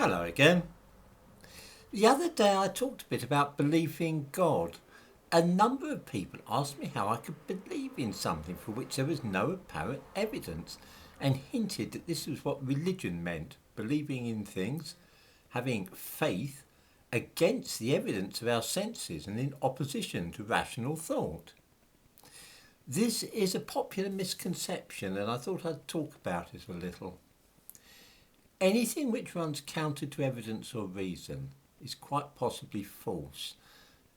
Hello again. The other day I talked a bit about believing God. A number of people asked me how I could believe in something for which there was no apparent evidence, and hinted that this was what religion meant: believing in things, having faith against the evidence of our senses and in opposition to rational thought. This is a popular misconception, and I thought I'd talk about it a little. Anything which runs counter to evidence or reason is quite possibly false,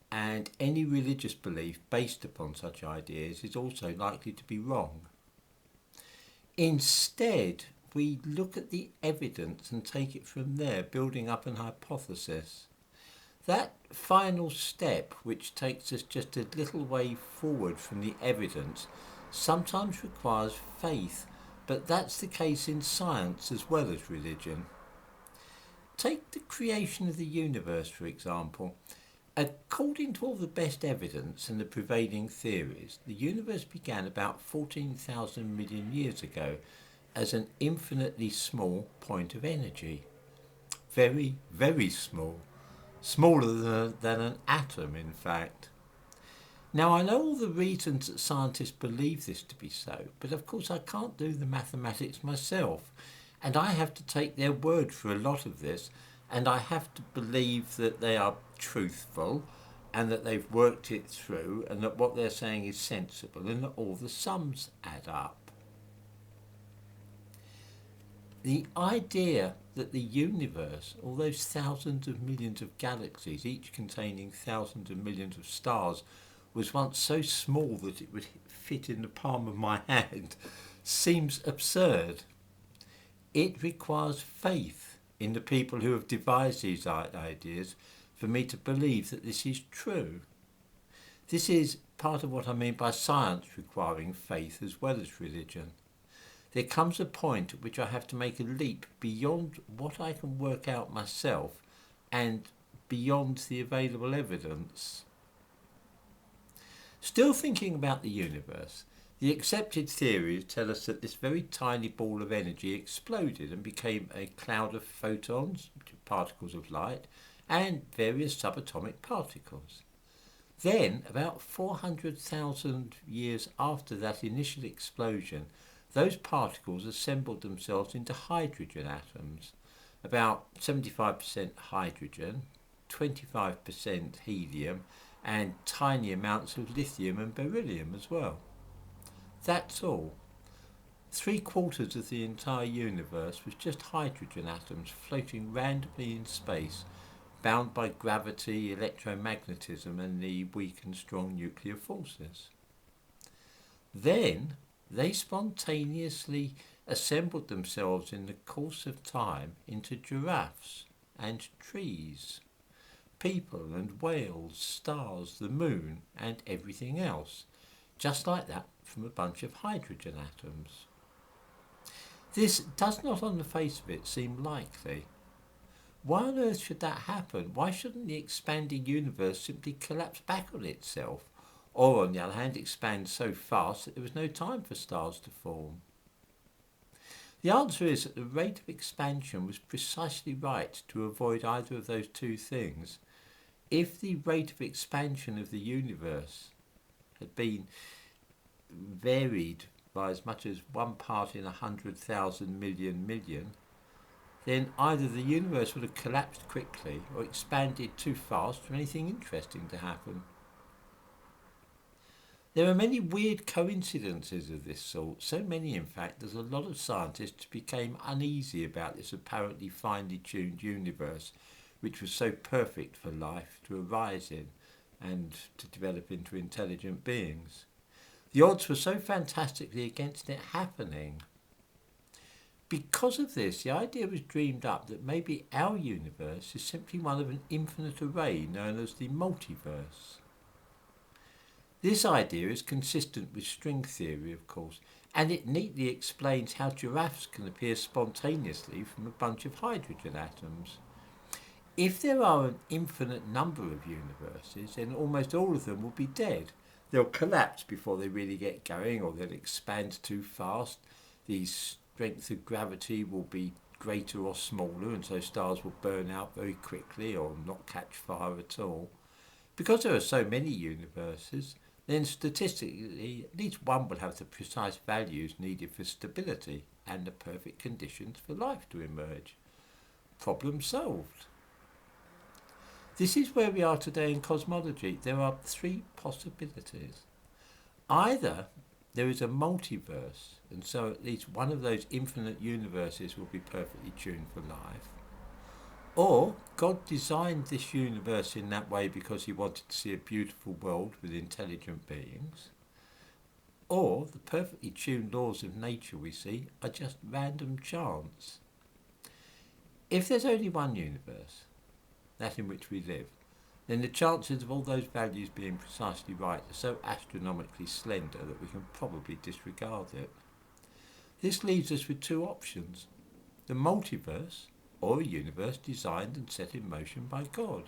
and any religious belief based upon such ideas is also likely to be wrong. Instead, we look at the evidence and take it from there, building up an hypothesis. That final step, which takes us just a little way forward from the evidence, sometimes requires faith, but that's the case in science as well as religion. Take the creation of the universe, for example. According to all the best evidence and the prevailing theories, the universe began about 14,000 million years ago as an infinitely small point of energy. Very, very small. Smaller than an atom, in fact. Now, I know all the reasons that scientists believe this to be so, but of course I can't do the mathematics myself, and I have to take their word for a lot of this, and I have to believe that they are truthful, and that they've worked it through, and that what they're saying is sensible, and that all the sums add up. The idea that the universe, all those thousands of millions of galaxies, each containing thousands of millions of stars, was once so small that it would fit in the palm of my hand, seems absurd. It requires faith in the people who have devised these ideas for me to believe that this is true. This is part of what I mean by science requiring faith as well as religion. There comes a point at which I have to make a leap beyond what I can work out myself and beyond the available evidence. Still thinking about the universe, the accepted theories tell us that this very tiny ball of energy exploded and became a cloud of photons, particles of light, and various subatomic particles. Then, about 400,000 years after that initial explosion, those particles assembled themselves into hydrogen atoms, about 75% hydrogen, 25% helium, and tiny amounts of lithium and beryllium as well. That's all. 3/4 of the entire universe was just hydrogen atoms floating randomly in space, bound by gravity, electromagnetism, and the weak and strong nuclear forces. Then they spontaneously assembled themselves in the course of time into giraffes and trees, people and whales, stars, the moon, and everything else, just like that from a bunch of hydrogen atoms. This does not on the face of it seem likely. Why on earth should that happen? Why shouldn't the expanding universe simply collapse back on itself? Or, on the other hand, expand so fast that there was no time for stars to form? The answer is that the rate of expansion was precisely right to avoid either of those two things. If the rate of expansion of the universe had been varied by as much as 1 part in 100,000 million, then either the universe would have collapsed quickly or expanded too fast for anything interesting to happen. There are many weird coincidences of this sort, so many in fact that a lot of scientists became uneasy about this apparently finely tuned universe, which was so perfect for life to arise in and to develop into intelligent beings. The odds were so fantastically against it happening. Because of this, the idea was dreamed up that maybe our universe is simply one of an infinite array known as the multiverse. This idea is consistent with string theory, of course, and it neatly explains how giraffes can appear spontaneously from a bunch of hydrogen atoms. If there are an infinite number of universes, then almost all of them will be dead. They'll collapse before they really get going, or they'll expand too fast. The strength of gravity will be greater or smaller, and so stars will burn out very quickly or not catch fire at all. Because there are so many universes, then statistically at least one will have the precise values needed for stability and the perfect conditions for life to emerge. Problem solved. This is where we are today in cosmology. There are three possibilities. Either there is a multiverse, and so at least one of those infinite universes will be perfectly tuned for life. Or God designed this universe in that way because he wanted to see a beautiful world with intelligent beings. Or the perfectly tuned laws of nature we see are just random chance. If there's only one universe, that in which we live, then the chances of all those values being precisely right are so astronomically slender that we can probably disregard it. This leaves us with two options: the multiverse or a universe designed and set in motion by God.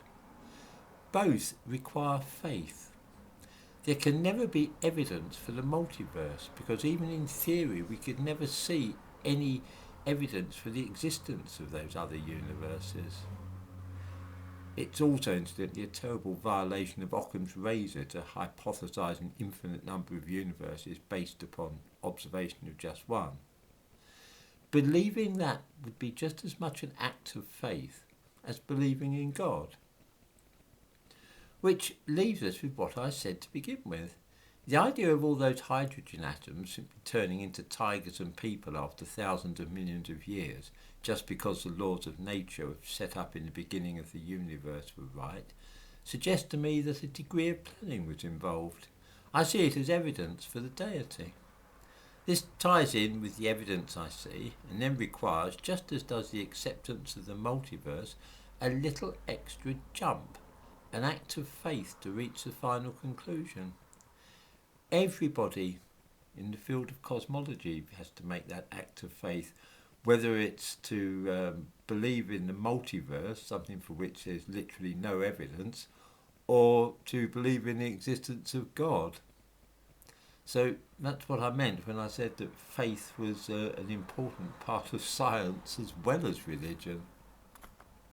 Both require faith. There can never be evidence for the multiverse because even in theory we could never see any evidence for the existence of those other universes. It's also, incidentally, a terrible violation of Occam's razor to hypothesize an infinite number of universes based upon observation of just one. Believing that would be just as much an act of faith as believing in God. Which leaves us with what I said to begin with. The idea of all those hydrogen atoms simply turning into tigers and people after thousands of millions of years, just because the laws of nature set up in the beginning of the universe were right, suggests to me that a degree of planning was involved. I see it as evidence for the deity. This ties in with the evidence I see, and then requires, just as does the acceptance of the multiverse, a little extra jump, an act of faith to reach the final conclusion. Everybody in the field of cosmology has to make that act of faith, whether it's to believe in the multiverse, something for which there's literally no evidence, or to believe in the existence of God. So that's what I meant when I said that faith was an important part of science as well as religion.